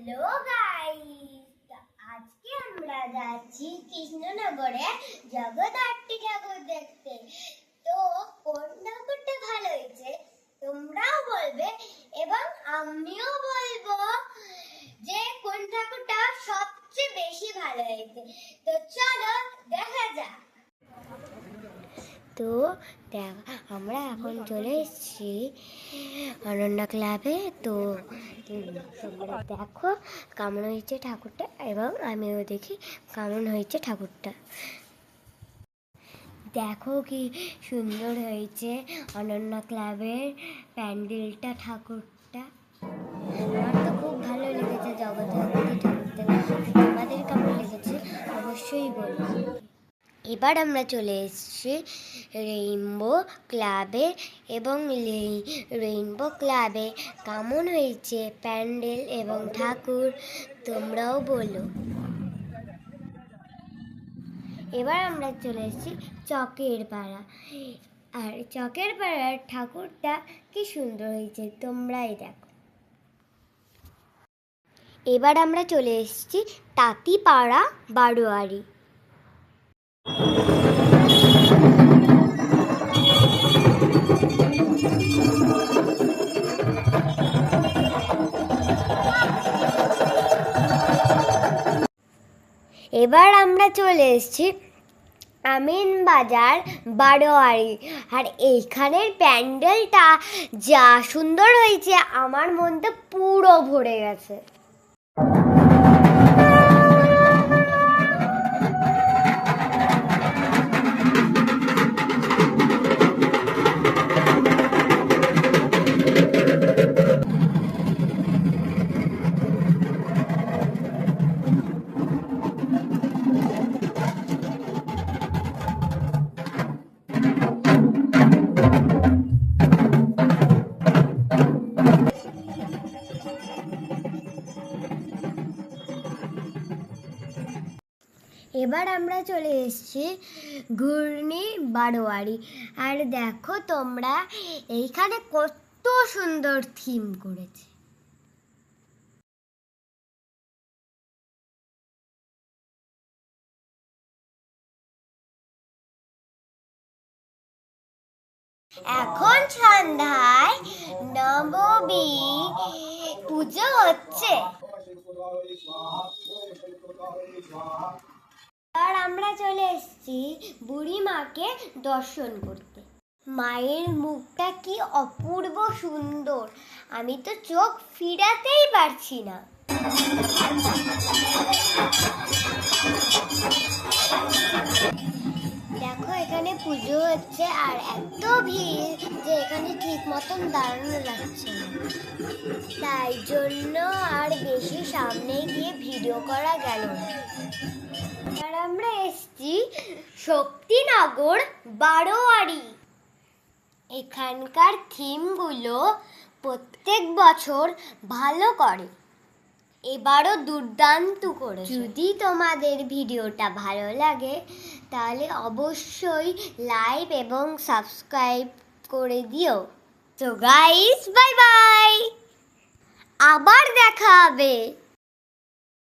Hello guys, আজকে আমরা যাচ্ছি কৃষ্ণনগরে জগদ্ধাত্রী ঠাকুর দেখতে। তো কোন ঠাকুরটা ভালো হয়েছে তোমরাও বলবে এবং আমিও বলবো যে কোন ঠাকুরটা সবচেয়ে বেশি ভালো হয়েছে। তো চলো দেখা যাক। তো আমরা এখন চলে এসেছি অনন্যা ক্লাবে। তো তোমরা দেখো কেমন হয়েছে ঠাকুরটা এবং আমিও দেখি কেমন হয়েছে ঠাকুরটা। দেখো কি সুন্দর হয়েছে অনন্যা ক্লাবের প্যান্ডেলটা, ঠাকুরটা। আমার তো খুব ভালো লেগেছে জগদ্ধাত্রী ঠাকুরটা। তোমাদের কেমন লেগেছে অবশ্যই বলবো। এবার আমরা চলে এসেছি রেইনবো ক্লাবে এবং রেইনবো ক্লাবে কেমন হয়েছে প্যান্ডেল এবং ঠাকুর তোমরাও বলো। এবার আমরা চলে এসেছি চকের পাড়া, আর চকের পাড়ার ঠাকুরটা কি সুন্দর হয়েছে তোমরাই দেখো। এবার আমরা চলে এসেছি তাঁতিপাড়া বারোয়ারি। এবার আমরা চলে এসেছি আমিনবাজার বারোয়ারি, আর এইখানের প্যান্ডেলটা যা সুন্দর হয়েছে আমার মনটা পুরো ভরে গেছে। এবার আমরা চলে এসেছি ঘূর্ণি বারোয়ারি, আর দেখো তোমরা এইখানে কত সুন্দর থিম করেছে। এখন সন্ধ্যায় নবমী পুজো হচ্ছে। আর আমরা চলে এসেছি বুড়ি মাকে দর্শন করতে। মায়ের মুখটা কি অপূর্ব সুন্দর, আমি তো চোখ ফিরাতেই পারছি না। দেখো এখানে পুজো হচ্ছে আর এত ভিড় যে এখানে ঠিক মতন দাঁড়ানো যাচ্ছে না, তাই জন্য আর বেশি সামনে গিয়ে ভিডিও করা গেল না। আর আমরা এসেছি শক্তিনগর বারোয়ারি। এখানকার থিমগুলো প্রত্যেক বছর ভালো করে, এবারও দুর্দান্ত করে। যদি তোমাদের ভিডিওটা ভালো লাগে তাহলে অবশ্যই লাইক এবং সাবস্ক্রাইব করে দিও। তো গাইস, বাই বাই, আবার দেখা হবে।